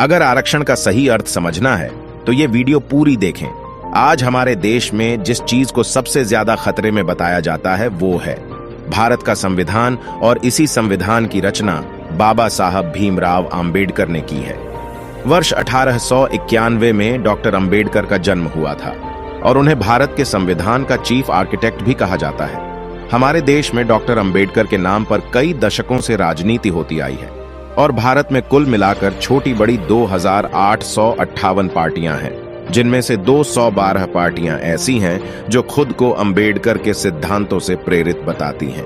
अगर आरक्षण का सही अर्थ समझना है तो ये वीडियो पूरी देखें। आज हमारे देश में जिस चीज को सबसे ज्यादा खतरे में बताया जाता है वो है भारत का संविधान, और इसी संविधान की रचना बाबा साहब भीमराव अंबेडकर ने की है। वर्ष 1891 में डॉक्टर अंबेडकर का जन्म हुआ था और उन्हें भारत के संविधान का चीफ आर्किटेक्ट भी कहा जाता है। हमारे देश में डॉक्टर अंबेडकर के नाम पर कई दशकों से राजनीति होती आई है और भारत में कुल मिलाकर छोटी बड़ी 2858 पार्टियां हैं, जिनमें से 212 पार्टियां ऐसी हैं जो खुद को अंबेडकर के सिद्धांतों से प्रेरित बताती हैं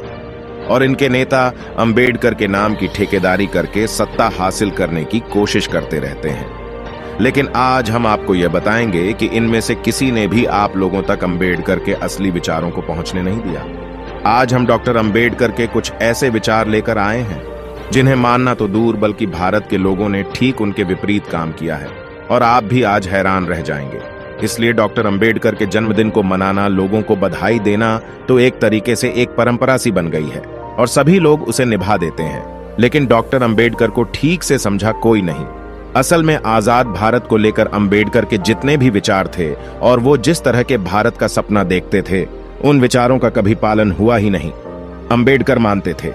और इनके नेता अंबेडकर के नाम की ठेकेदारी करके सत्ता हासिल करने की कोशिश करते रहते हैं। लेकिन आज हम आपको यह बताएंगे कि इनमें से किसी ने भी आप लोगों तक अंबेडकर के असली विचारों को पहुंचने नहीं दिया। आज हम डॉक्टर अंबेडकर के कुछ ऐसे विचार लेकर आए हैं जिन्हें मानना तो दूर बल्कि भारत के लोगों ने ठीक उनके विपरीत काम किया है, और आप भी आज हैरान रह जाएंगे। इसलिए डॉक्टर अंबेडकर के जन्मदिन को मनाना, लोगों को बधाई देना तो एक तरीके से एक परंपरा सी बन गई है और सभी लोग उसे निभा देते हैं। लेकिन डॉक्टर अंबेडकर को ठीक से समझा कोई नहीं। असल में आजाद भारत को लेकर अंबेडकर के जितने भी विचार थे और वो जिस तरह के भारत का सपना देखते थे, उन विचारों का कभी पालन हुआ ही नहीं। अंबेडकर मानते थे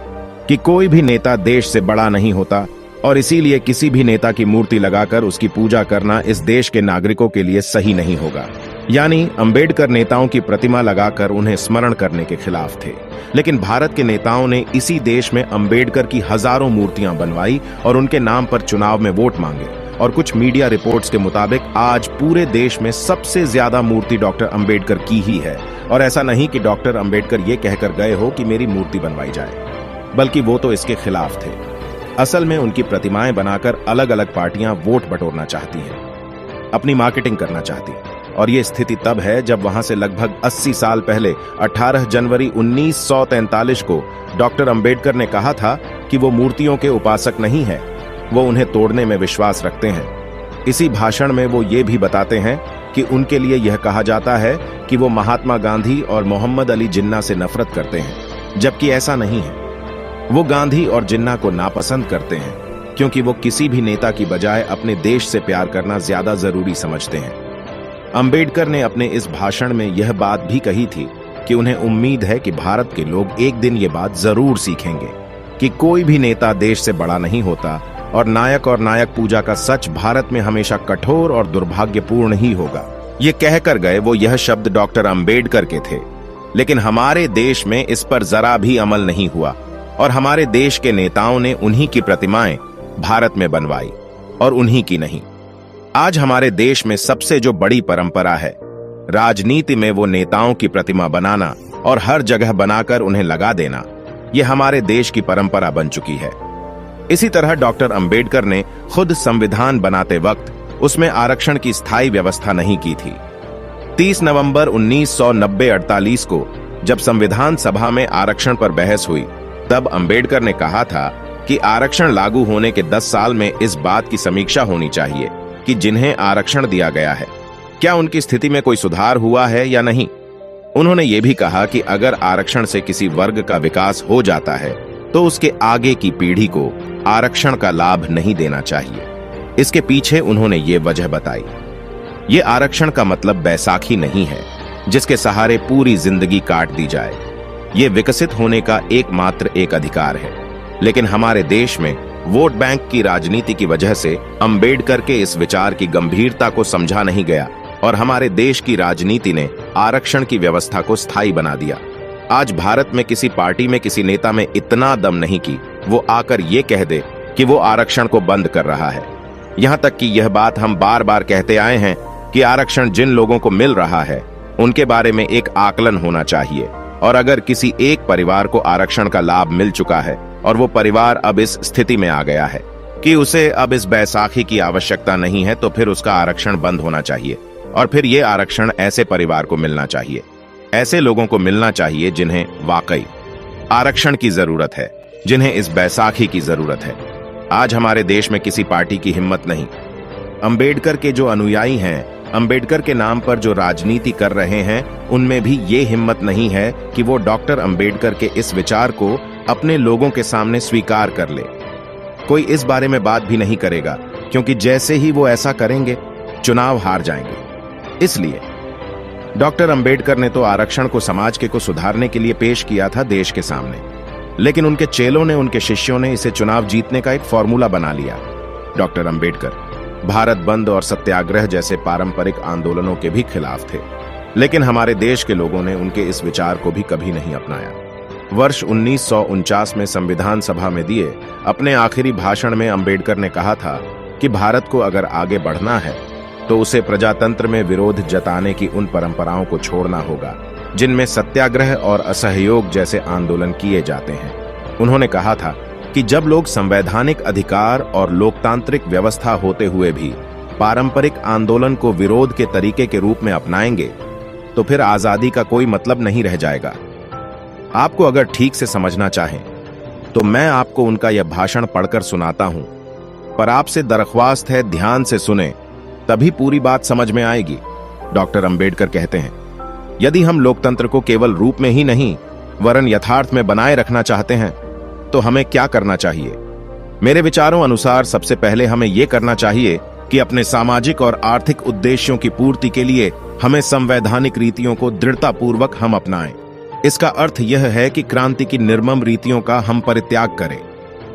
कि कोई भी नेता देश से बड़ा नहीं होता और इसीलिए किसी भी नेता की मूर्ति लगाकर उसकी पूजा करना इस देश के नागरिकों के लिए सही नहीं होगा। यानी अंबेडकर नेताओं की प्रतिमा लगाकर उन्हें स्मरण करने के खिलाफ थे। लेकिन भारत के नेताओं ने इसी देश में अंबेडकर की हजारों मूर्तियां बनवाई और उनके नाम पर चुनाव में वोट मांगे, और कुछ मीडिया रिपोर्ट्स के मुताबिक आज पूरे देश में सबसे ज्यादा मूर्ति डॉक्टर अंबेडकर की ही है। और ऐसा नहीं कि डॉक्टर अंबेडकर ये कहकर गए हो कि मेरी मूर्ति बनवाई जाए, बल्कि वो तो इसके खिलाफ थे। असल में उनकी प्रतिमाएं बनाकर अलग अलग पार्टियां वोट बटोरना चाहती हैं, अपनी मार्केटिंग करना चाहती हैं। और ये स्थिति तब है जब वहां से लगभग 80 साल पहले 18 जनवरी 1943 को डॉक्टर अंबेडकर ने कहा था कि वो मूर्तियों के उपासक नहीं है, वो उन्हें तोड़ने में विश्वास रखते हैं। इसी भाषण में वो ये भी बताते हैं कि उनके लिए यह कहा जाता है कि वो महात्मा गांधी और मोहम्मद अली जिन्ना से नफरत करते हैं, जबकि ऐसा नहीं है। वो गांधी और जिन्ना को नापसंद करते हैं क्योंकि वो किसी भी नेता की बजाय अपने देश से प्यार करना ज्यादा जरूरी समझते हैं। अंबेडकर ने अपने इस भाषण में यह बात भी कही थी कि उन्हें उम्मीद है कि भारत के लोग एक दिन ये बात जरूर सीखेंगे कि कोई भी नेता देश से बड़ा नहीं होता और नायक पूजा का सच भारत में हमेशा कठोर और दुर्भाग्यपूर्ण ही होगा। ये कहकर गए वो यह शब्द डॉक्टर अंबेडकर के थे, लेकिन हमारे देश में इस पर जरा भी अमल नहीं हुआ और हमारे देश के नेताओं ने उन्हीं की प्रतिमाएं भारत में बनवाई और उन्हीं की नहीं। आज हमारे देश में सबसे जो बड़ी परंपरा है राजनीति में, वो नेताओं की प्रतिमा बनाना और हर जगह बनाकर उन्हें लगा देना, ये हमारे देश की परंपरा बन चुकी है। इसी तरह डॉक्टर अंबेडकर ने खुद संविधान बनाते वक्त उसमें आरक्षण की स्थायी व्यवस्था नहीं की थी। 30 नवंबर 1990-48 को जब संविधान सभा में आरक्षण पर बहस हुई, तब अंबेडकर ने कहा था कि आरक्षण लागू होने के 10 साल में इस बात की समीक्षा होनी चाहिए कि जिन्हें आरक्षण दिया गया है क्या उनकी स्थिति में कोई सुधार हुआ है या नहीं। उन्होंने ये भी कहा कि अगर आरक्षण से किसी वर्ग का विकास हो जाता है तो उसके आगे की पीढ़ी को आरक्षण का लाभ नहीं देना चाहिए। इसके पीछे उन्होंने ये वजह बताई। ये आरक्षण का मतलब बैसाखी नहीं है जिसके सहारे पूरी जिंदगी काट दी जाए। ये विकसित होने का एकमात्र एक अधिकार है। लेकिन हमारे देश में वोट बैंक की राजनीति की वजह से अंबेडकर के इस विचार की गंभीरता को समझा नहीं गया और हमारे देश की राजनीति ने आरक्षण की व्यवस्था को स्थायी बना दिया। आज भारत में किसी पार्टी में किसी नेता में इतना दम नहीं कि वो आकर ये कह दे कि वो आरक्षण को बंद कर रहा है। यहाँ तक कि यह बात हम बार बार कहते आए हैं कि आरक्षण जिन लोगों को मिल रहा है उनके बारे में एक आकलन होना चाहिए, और अगर किसी एक परिवार को आरक्षण का लाभ मिल चुका है और वो परिवार अब इस स्थिति में आ गया है कि उसे अब इस बैसाखी की आवश्यकता नहीं है, तो फिर उसका आरक्षण बंद होना चाहिए और फिर ये आरक्षण ऐसे परिवार को मिलना चाहिए, ऐसे लोगों को मिलना चाहिए जिन्हें वाकई आरक्षण की जरूरत है, जिन्हें इस बैसाखी की जरूरत है। आज हमारे देश में किसी पार्टी की हिम्मत नहीं। अंबेडकर के जो अनुयायी हैं, अंबेडकर के नाम पर जो राजनीति कर रहे हैं, उनमें भी ये हिम्मत नहीं है कि वो डॉक्टर अंबेडकर के इस विचार को अपने लोगों के सामने स्वीकार कर ले। कोई इस बारे में बात भी नहीं करेगा क्योंकि जैसे ही वो ऐसा करेंगे चुनाव हार जाएंगे। इसलिए डॉक्टर अंबेडकर ने तो आरक्षण को समाज को सुधारने के लिए पेश किया था देश के सामने, लेकिन उनके चेलों ने, उनके शिष्यों ने इसे चुनाव जीतने का एक फॉर्मूला बना लिया। डॉक्टर अंबेडकर भारत बंद और सत्याग्रह जैसे पारंपरिक आंदोलनों के भी खिलाफ थे, लेकिन हमारे देश के लोगों ने उनके इस विचार को भी कभी नहीं अपनाया। वर्ष 1949 में संविधान सभा में दिए अपने आखिरी भाषण में अंबेडकर ने कहा था कि भारत को अगर आगे बढ़ना है तो उसे प्रजातंत्र में विरोध जताने की उन परंपराओं को छोड़ना होगा जिनमें सत्याग्रह और असहयोग जैसे आंदोलन किए जाते हैं। उन्होंने कहा था कि जब लोग संवैधानिक अधिकार और लोकतांत्रिक व्यवस्था होते हुए भी पारंपरिक आंदोलन को विरोध के तरीके के रूप में अपनाएंगे तो फिर आजादी का कोई मतलब नहीं रह जाएगा। आपको अगर ठीक से समझना चाहें तो मैं आपको उनका यह भाषण पढ़कर सुनाता हूं, पर आपसे दरख्वास्त है ध्यान से सुने, तभी पूरी बात समझ में आएगी। डॉक्टर अंबेडकर कहते हैं, यदि हम लोकतंत्र को केवल रूप में ही नहीं वरन यथार्थ में बनाए रखना चाहते हैं तो हमें क्या करना चाहिए? मेरे विचारों अनुसार सबसे पहले हमें यह करना चाहिए कि अपने सामाजिक और आर्थिक उद्देश्यों की पूर्ति के लिए हमें संवैधानिक रीतियों को दृढ़तापूर्वक हम अपनाएं। इसका अर्थ यह है कि क्रांति की निर्मम रीतियों का हम परित्याग करें।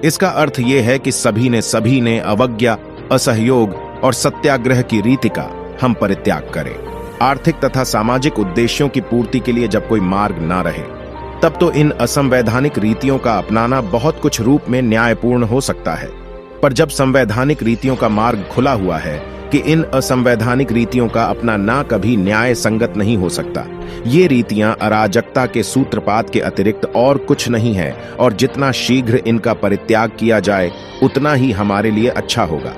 इसका अर्थ यह है कि सभी ने अवज्ञा, असहयोग और सत्याग्रह की रीति का हम परित्याग करें। आर्थिक तथा सामाजिक उद्देश्यों की पूर्ति के लिए जब कोई मार्ग ना रहे तब तो इन असंवैधानिक रीतियों का अपनाना बहुत कुछ रूप में न्यायपूर्ण हो सकता है, पर जब संवैधानिक रीतियों का मार्ग खुला हुआ है कि इन असंवैधानिक रीतियों का अपनाना कभी न्याय संगत नहीं हो सकता। ये रीतियां अराजकता के सूत्रपात के अतिरिक्त और कुछ नहीं है, और जितना शीघ्र इनका परित्याग किया जाए उतना ही हमारे लिए अच्छा होगा।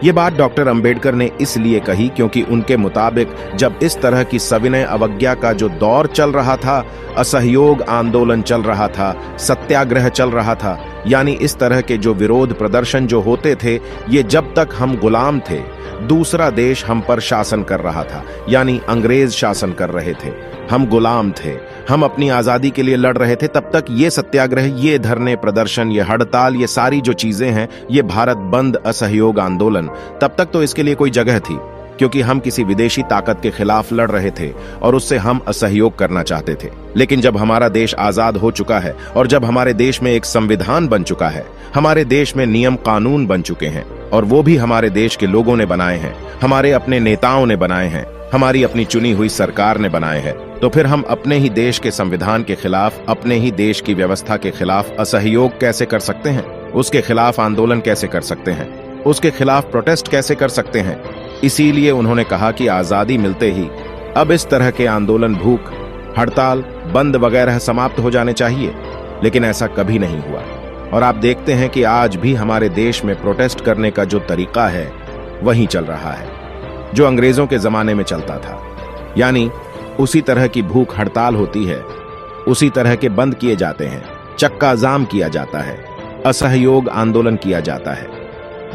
ये बात डॉक्टर अंबेडकर ने इसलिए कही क्योंकि उनके मुताबिक जब इस तरह की सविनय अवज्ञा का जो दौर चल रहा था, असहयोग आंदोलन चल रहा था, सत्याग्रह चल रहा था, यानी इस तरह के जो विरोध प्रदर्शन जो होते थे, ये जब तक हम गुलाम थे, दूसरा देश हम पर शासन कर रहा था, यानी अंग्रेज शासन कर रहे थे, हम गुलाम थे, हम अपनी आजादी के लिए लड़ रहे थे, तब तक ये सत्याग्रह, ये धरने प्रदर्शन, ये हड़ताल, ये सारी जो चीजें हैं, ये भारत बंद, असहयोग आंदोलन, तब तक तो इसके लिए कोई जगह थी, क्योंकि हम किसी विदेशी ताकत के खिलाफ लड़ रहे थे और उससे हम असहयोग करना चाहते थे। लेकिन जब हमारा देश आजाद हो चुका है और जब हमारे देश में एक संविधान बन चुका है, हमारे देश में नियम कानून बन चुके हैं, और वो भी हमारे देश के लोगों ने बनाए हैं, हमारे अपने नेताओं ने बनाए हैं, हमारी अपनी चुनी हुई सरकार ने बनाए हैं, तो फिर हम अपने ही देश के संविधान के खिलाफ, अपने ही देश की व्यवस्था के खिलाफ असहयोग कैसे कर सकते हैं? उसके खिलाफ आंदोलन कैसे कर सकते हैं? उसके खिलाफ प्रोटेस्ट कैसे कर सकते हैं? इसीलिए उन्होंने कहा कि आजादी मिलते ही अब इस तरह के आंदोलन, भूख हड़ताल, बंद वगैरह समाप्त हो जाने चाहिए। लेकिन ऐसा कभी नहीं हुआ, और आप देखते हैं कि आज भी हमारे देश में प्रोटेस्ट करने का जो तरीका है वही चल रहा है जो अंग्रेजों के जमाने में चलता था। यानी उसी तरह की भूख हड़ताल होती है, उसी तरह के बंद किए जाते हैं, चक्का जाम किया जाता है, असहयोग आंदोलन किया जाता है,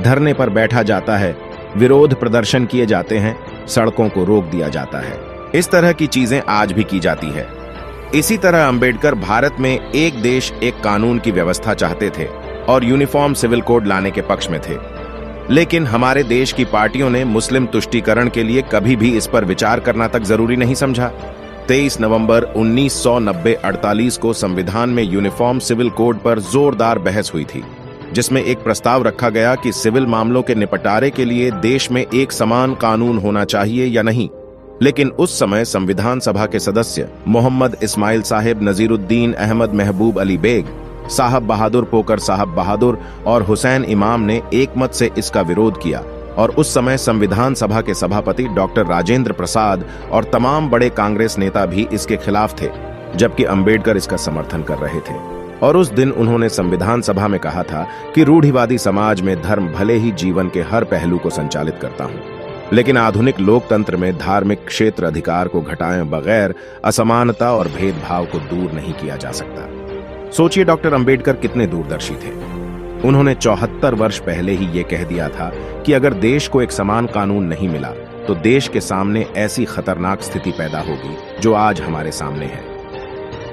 धरने पर बैठा जाता है, विरोध प्रदर्शन किए जाते हैं, सड़कों को रोक दिया जाता है। इस तरह की चीजें आज भी की जाती है। इसी तरह अंबेडकर भारत में एक देश एक कानून की व्यवस्था चाहते थे और यूनिफॉर्म सिविल कोड लाने के पक्ष में थे। लेकिन हमारे देश की पार्टियों ने मुस्लिम तुष्टीकरण के लिए कभी भी इस पर विचार करना तक जरूरी नहीं समझा। 23 नवंबर 1990-48 को संविधान में यूनिफॉर्म सिविल कोड पर जोरदार बहस हुई थी, जिसमें एक प्रस्ताव रखा गया कि सिविल मामलों के निपटारे के लिए देश में एक समान कानून होना चाहिए या नहीं। लेकिन उस समय संविधान सभा के सदस्य मोहम्मद इस्माइल साहिब, नजीरुद्दीन अहमद महबूब अली बेग, साहब बहादुर पोकर साहब बहादुर और हुसैन इमाम ने एक मत से इसका विरोध किया, और उस समय संविधान सभा के सभापति डॉक्टर राजेंद्र प्रसाद और तमाम बड़े कांग्रेस नेता भी इसके खिलाफ थे, जबकि अंबेडकर इसका समर्थन कर रहे थे। और उस दिन उन्होंने संविधान सभा में कहा था कि रूढ़िवादी समाज में धर्म भले ही जीवन के हर पहलू को संचालित करता हूं, लेकिन आधुनिक लोकतंत्र में धार्मिक क्षेत्र अधिकार को घटाए बगैर असमानता और भेदभाव को दूर नहीं किया जा सकता। सोचिए डॉक्टर अंबेडकर कितने दूरदर्शी थे। उन्होंने 74 वर्ष पहले ही ये कह दिया था कि अगर देश को एक समान कानून नहीं मिला तो देश के सामने ऐसी खतरनाक स्थिति पैदा होगी जो आज हमारे सामने है।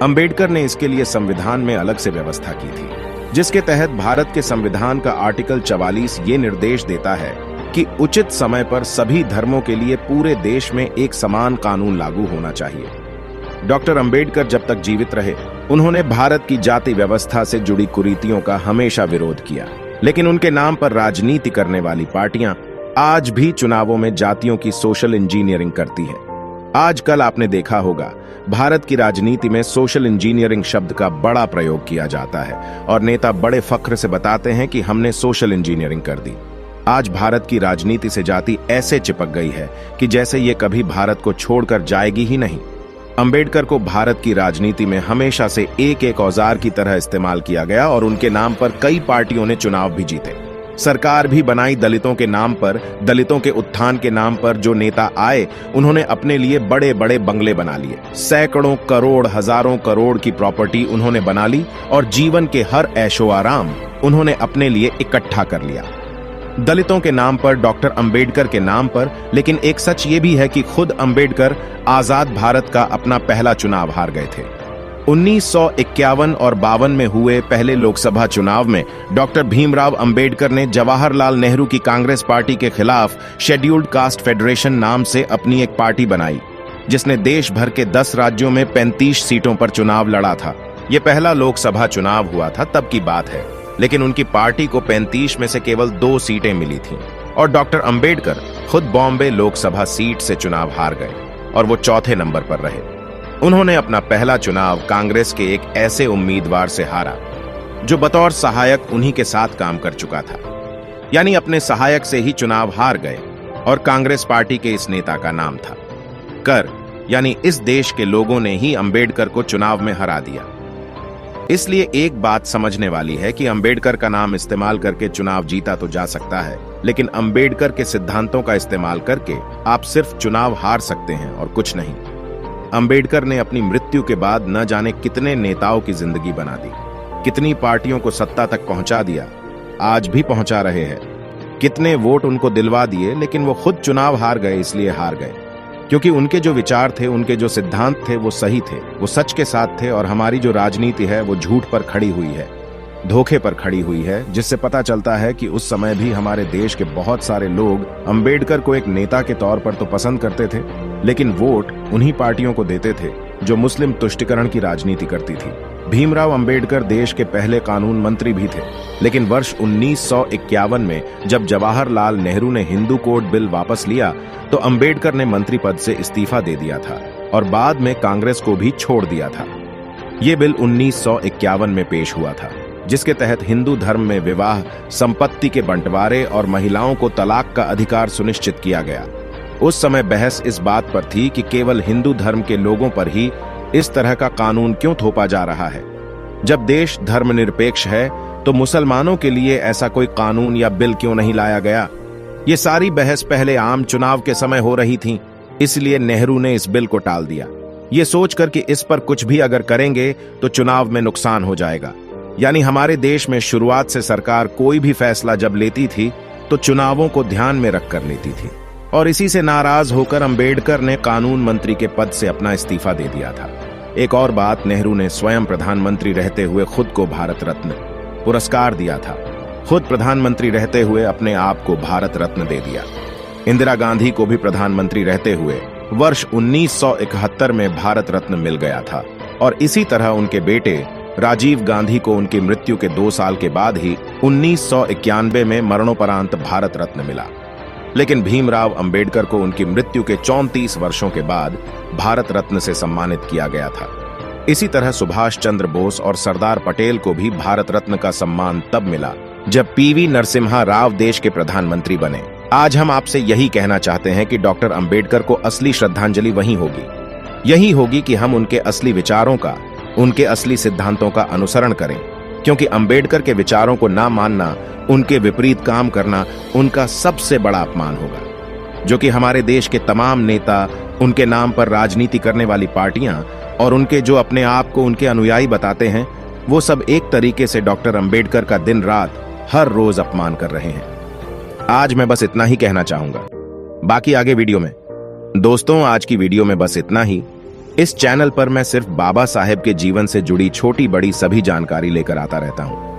अंबेडकर ने इसके लिए संविधान में अलग से व्यवस्था की थी, जिसके तहत भारत के संविधान का आर्टिकल 44 ये निर्देश देता है कि उचित समय पर सभी धर्मों के लिए पूरे देश में एक समान कानून लागू होना चाहिए। डॉक्टर अंबेडकर जब तक जीवित रहे, उन्होंने भारत की जाति व्यवस्था से जुड़ी कुरीतियों का हमेशा विरोध किया, लेकिन उनके नाम पर राजनीति करने वाली पार्टियां आज भी चुनावों में जातियों की सोशल इंजीनियरिंग करती है। आजकल आपने देखा होगा, भारत की राजनीति में सोशल इंजीनियरिंग शब्द का बड़ा प्रयोग किया जाता है और नेता बड़े फख्र से बताते हैं कि हमने सोशल इंजीनियरिंग कर दी। आज भारत की राजनीति से जाति ऐसे चिपक गई है कि जैसे ये कभी भारत को छोड़कर जाएगी ही नहीं। अंबेडकर को भारत की राजनीति में हमेशा से एक एक औजार की तरह इस्तेमाल किया गया और उनके नाम पर कई पार्टियों ने चुनाव भी जीते। सरकार भी बनाई दलितों के नाम पर, दलितों के उत्थान के नाम पर जो नेता आए, उन्होंने अपने लिए बड़े बड़े बंगले बना लिए। सैकड़ों करोड़, हजारों करोड़ की प्रॉपर्टी उन्होंने बना ली और जीवन के हर ऐशो आराम उन्होंने अपने लिए इकट्ठा कर लिया। दलितों के नाम पर, डॉक्टर अंबेडकर के नाम पर। लेकिन एक सच ये भी है कि खुद अंबेडकर आजाद भारत का अपना पहला चुनाव हार गए थे। 1951 और 52 में हुए पहले लोकसभा चुनाव में डॉक्टर भीमराव अंबेडकर ने जवाहरलाल नेहरू की कांग्रेस पार्टी के खिलाफ शेड्यूल्ड कास्ट फेडरेशन नाम से अपनी एक पार्टी बनाई, जिसने देश भर के 10 राज्यों में 35 सीटों पर चुनाव लड़ा था। यह पहला लोकसभा चुनाव हुआ था, तब की बात है, लेकिन उनकी पार्टी को 35 में से केवल 2 सीटें मिली थीं और डॉक्टर अंबेडकर खुद बॉम्बे लोकसभा सीट से चुनाव हार गए और वो चौथे नंबर पर रहे। उन्होंने अपना पहला चुनाव कांग्रेस के एक ऐसे उम्मीदवार से हारा जो बतौर सहायक उन्हीं के साथ काम कर चुका था, यानी अपने सहायक से ही चुनाव हार गए और कांग्रेस पार्टी के इस नेता का नाम था कर, यानी इस देश के लोगों ने ही अंबेडकर को चुनाव में हरा दिया। इसलिए एक बात समझने वाली है कि अंबेडकर का नाम इस्तेमाल करके चुनाव जीता तो जा सकता है, लेकिन अंबेडकर के सिद्धांतों का इस्तेमाल करके आप सिर्फ चुनाव हार सकते हैं और कुछ नहीं। अंबेडकर ने अपनी मृत्यु के बाद न जाने कितने नेताओं की जिंदगी बना दी, कितनी पार्टियों को सत्ता तक पहुंचा दिया, आज भी पहुंचा रहे हैं। कितने वोट उनको दिलवा दिए, लेकिन वो खुद चुनाव हार गए। इसलिए हार गए क्योंकि उनके जो विचार थे, उनके जो सिद्धांत थे, वो सही थे, वो सच के साथ थे। और हमारी जो राजनीति है वो झूठ पर खड़ी हुई है, धोखे पर खड़ी हुई है, जिससे पता चलता है कि उस समय भी हमारे देश के बहुत सारे लोग अंबेडकर को एक नेता के तौर पर तो पसंद करते थे, लेकिन वोट उन्हीं पार्टियों को देते थे जो मुस्लिम तुष्टिकरण की राजनीति करती थी। भीमराव अंबेडकर देश के पहले कानून मंत्री भी थे, लेकिन वर्ष 1951 में जब जवाहरलाल नेहरू ने हिंदू कोड बिल वापस लिया तो अंबेडकर ने मंत्री पद से इस्तीफा दे दिया था और बाद में कांग्रेस को भी छोड़ दिया था। यह बिल 1951 में पेश हुआ था, जिसके तहत हिंदू धर्म में विवाह, संपत्ति के बंटवारे और महिलाओं को तलाक का अधिकार सुनिश्चित किया गया। उस समय बहस इस बात पर थी कि केवल हिंदू धर्म के लोगों पर ही इस तरह का कानून क्यों थोपा जा रहा है। जब देश धर्मनिरपेक्ष है तो मुसलमानों के लिए ऐसा कोई कानून या बिल क्यों नहीं लाया गया। ये सारी बहस पहले आम चुनाव के समय हो रही थी, इसलिए नेहरू ने इस बिल को टाल दिया, ये सोचकर कि इस पर कुछ भी अगर करेंगे तो चुनाव में नुकसान हो जाएगा। यानी हमारे देश में शुरुआत से सरकार कोई भी फैसला जब लेती थी तो चुनावों को ध्यान में रखकर लेती थी। और इसी से नाराज होकर अंबेडकर ने कानून मंत्री के पद से अपना इस्तीफा दे दिया था। एक और बात, नेहरू ने स्वयं प्रधानमंत्री रहते हुए खुद को भारत रत्न पुरस्कार दिया था। खुद प्रधानमंत्री रहते हुए अपने आप को भारत रत्न दे दिया। इंदिरा गांधी को भी प्रधानमंत्री रहते हुए वर्ष 1971 में भारत रत्न मिल गया था और इसी तरह उनके बेटे राजीव गांधी को उनकी मृत्यु के 2 साल के बाद ही 1991 में मरणोपरांत भारत रत्न मिला। लेकिन भीमराव अंबेडकर को उनकी मृत्यु के 34 वर्षों के बाद भारत रत्न से सम्मानित किया गया था। इसी तरह सुभाष चंद्र बोस और सरदार पटेल को भी भारत रत्न का सम्मान तब मिला जब पीवी नरसिम्हा राव देश के प्रधानमंत्री बने। आज हम आपसे यही कहना चाहते हैं कि डॉक्टर अंबेडकर को असली श्रद्धांजलि वहीं होगी, यही होगी कि हम उनके असली विचारों का, उनके असली सिद्धांतों का अनुसरण करें, क्योंकि अंबेडकर के विचारों को ना मानना, उनके विपरीत काम करना उनका सबसे बड़ा अपमान होगा, जो कि हमारे देश के तमाम नेता, उनके नाम पर राजनीति करने वाली पार्टियां और उनके जो अपने आप को उनके अनुयायी बताते हैं, वो सब एक तरीके से डॉक्टर अंबेडकर का दिन रात हर रोज अपमान कर रहे हैं। आज मैं बस इतना ही कहना चाहूंगा, बाकी आगे वीडियो में। दोस्तों, आज की वीडियो में बस इतना ही। इस चैनल पर मैं सिर्फ बाबा साहेब के जीवन से जुड़ी छोटी बड़ी सभी जानकारी लेकर आता रहता हूं।